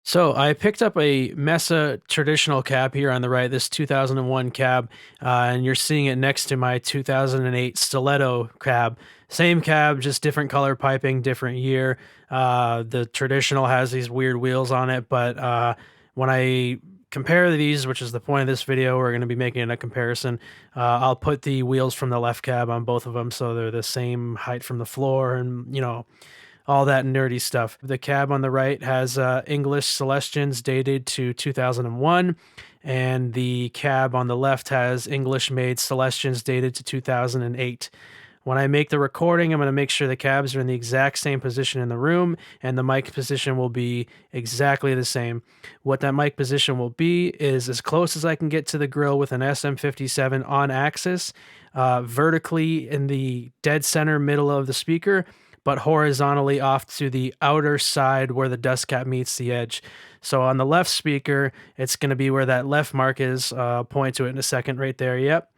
So I picked up a Mesa traditional cab here on the right, this 2001 cab, and you're seeing it next to my 2008 Stiletto cab. Same cab, just different color piping, different year. The traditional has these weird wheels on it, but when I compare these, which is the point of this video, we're going to be making a comparison. I'll put the wheels from the left cab on both of them so they're the same height from the floor and, all that nerdy stuff. The cab on the right has English Celestions dated to 2001, and the cab on the left has English made Celestions dated to 2008. When I make the recording, I'm going to make sure the cabs are in the exact same position in the room, and the mic position will be exactly the same. What that mic position will be is as close as I can get to the grill with an SM57 on axis, vertically in the dead center middle of the speaker, but horizontally off to the outer side where the dust cap meets the edge. So on the left speaker, it's going to be where that left mark is. I'll point to it in a second right there. Yep.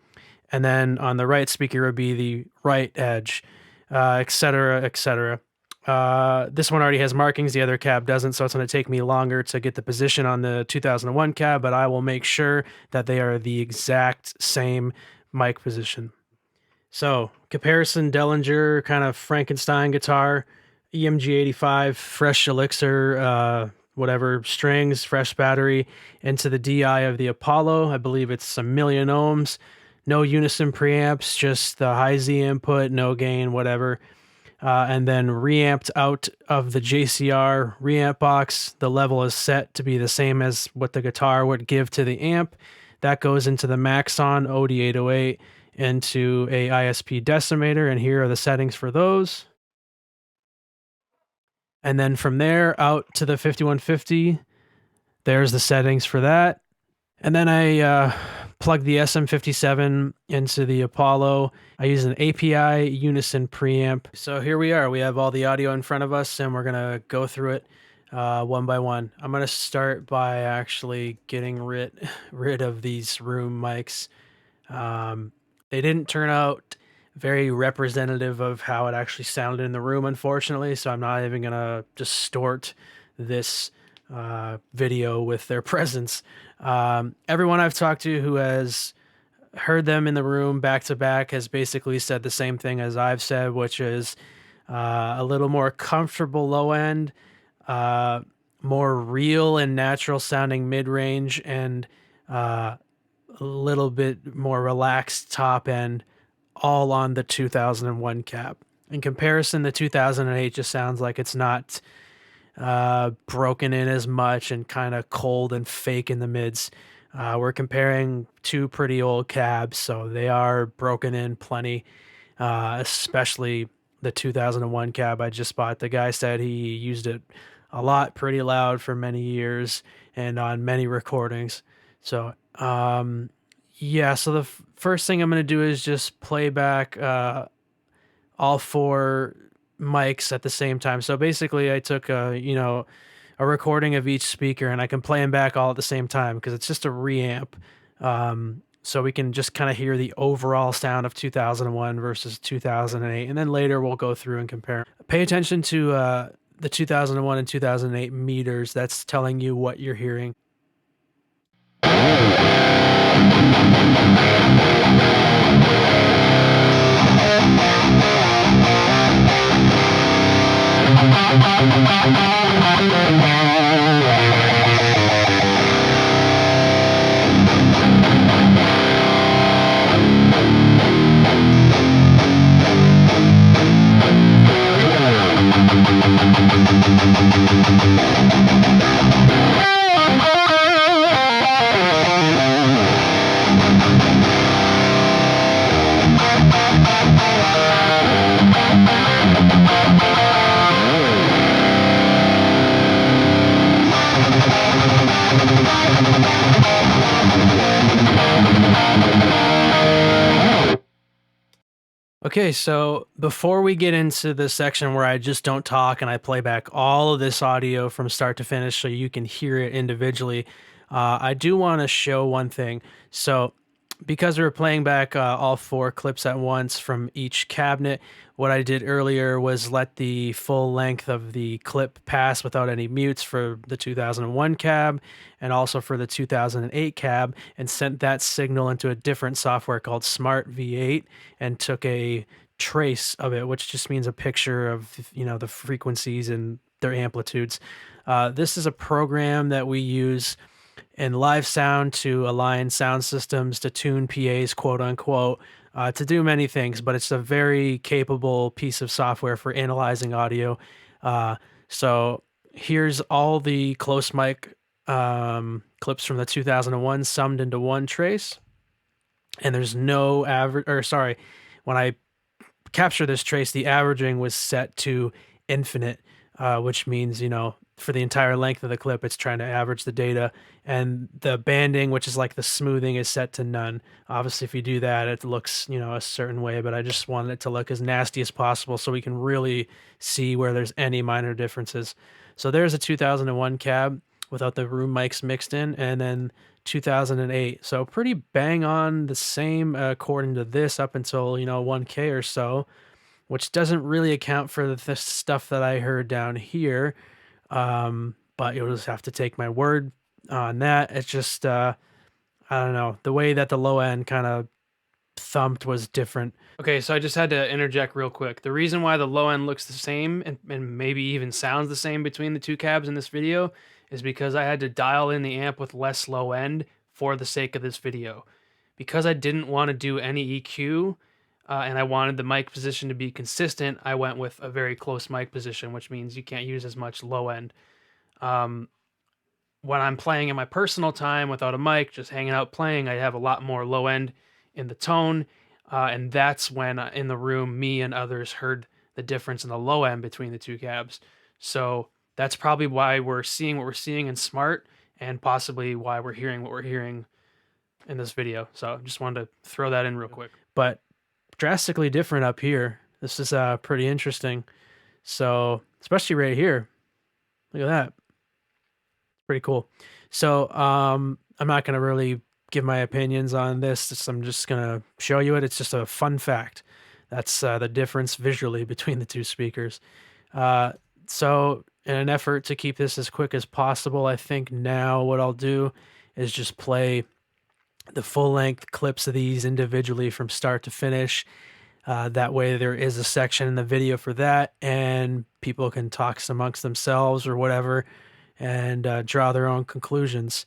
And then on the right speaker would be the right edge, etc., etc. This one already has markings. The other cab doesn't, so it's going to take me longer to get the position on the 2001 cab, but I will make sure that they are the exact same mic position. So, comparison Dellinger kind of Frankenstein guitar, EMG 85, fresh elixir, whatever, strings, fresh battery, into the DI of the Apollo. I believe it's a million ohms, no unison preamps, just the high Z input, no gain, whatever. And then reamped out of the JCR reamp box. The level is set to be the same as what the guitar would give to the amp. That goes into the Maxon OD808 into a ISP decimator, and here are the settings for those. And then from there out to the 5150, there's the settings for that. And then I plug the SM57 into the Apollo. I use an API Unison preamp. So here we are. We have all the audio in front of us, and we're going to go through it one by one. I'm going to start by actually getting rid of these room mics. They didn't turn out very representative of how it actually sounded in the room, unfortunately, so I'm not even going to distort this video with their presence. Everyone I've talked to who has heard them in the room back to back has basically said the same thing as I've said, which is a little more comfortable low end, more real and natural sounding mid range, and a little bit more relaxed top end, all on the 2001 cab. In comparison, the 2008 just sounds like it's not broken in as much and kind of cold and fake in the mids. We're comparing two pretty old cabs, so they are broken in plenty, especially the 2001 cab I just bought. The guy said he used it a lot, pretty loud for many years and on many recordings. So, yeah, so the first thing I'm going to do is just play back all four mics at the same time. So basically I took a recording of each speaker, and I can play them back all at the same time because it's just a reamp. So we can just kind of hear the overall sound of 2001 versus 2008. And then later we'll go through and compare. Pay attention to the 2001 and 2008 meters. That's telling you what you're hearing. Okay, so before we get into the section where I just don't talk and I play back all of this audio from start to finish so you can hear it individually, I do want to show one thing. So because we were playing back all 4 clips at once from each cabinet, what I did earlier was let the full length of the clip pass without any mutes for the 2001 cab and also for the 2008 cab, and sent that signal into a different software called Smaart V8 and took a trace of it, which just means a picture of, you know, the frequencies and their amplitudes. This is a program that we use in live sound to align sound systems, to tune PAs, quote unquote, to do many things, but it's a very capable piece of software for analyzing audio. So here's all the close mic clips from the 2001 summed into one trace. And there's no average, or sorry, when I capture this trace, the averaging was set to infinite, which means, you know, for the entire length of the clip, it's trying to average the data. And the banding, which is like the smoothing, is set to none. Obviously, if you do that, it looks, you know, a certain way, but I just wanted it to look as nasty as possible so we can really see where there's any minor differences. So there's a 2001 cab without the room mics mixed in, and then 2008. So pretty bang on the same according to this up until, you know, 1K or so, which doesn't really account for the stuff that I heard down here. But you'll just have to take my word on that. It's just, I don't know, the way that the low end kind of thumped was different. Okay, so I just had to interject real quick. The reason why the low end looks the same and maybe even sounds the same between the 2 cabs in this video is because I had to dial in the amp with less low end for the sake of this video. Because I didn't want to do any EQ, and I wanted the mic position to be consistent, I went with a very close mic position, which means you can't use as much low end. When I'm playing in my personal time without a mic, just hanging out playing, I have a lot more low end in the tone, and that's when in the room, me and others heard the difference in the low end between the 2 cabs. So that's probably why we're seeing what we're seeing in Smaart, and possibly why we're hearing what we're hearing in this video. So just wanted to throw that in real quick. But drastically different up here. This is pretty interesting. So especially right here, look at that. Pretty cool. So I'm not going to really give my opinions on this. I'm just going to show you it. It's just a fun fact. That's the difference visually between the 2 speakers. So in an effort to keep this as quick as possible, I think now what I'll do is just play the full length clips of these individually from start to finish. That way there is a section in the video for that, and people can talk amongst themselves or whatever and draw their own conclusions.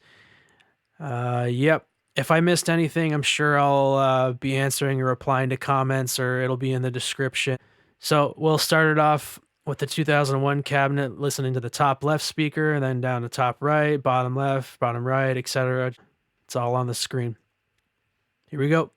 Yep. If I missed anything, I'm sure I'll be answering or replying to comments, or it'll be in the description. So we'll start it off with the 2001 cabinet, listening to the top left speaker, and then down to top right, bottom left, bottom right, etc. It's all on the screen. Here we go.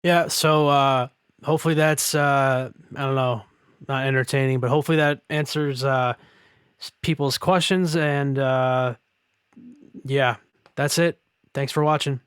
Yeah, so hopefully that's I don't know, not entertaining, but hopefully that answers people's questions and yeah, that's it. Thanks for watching.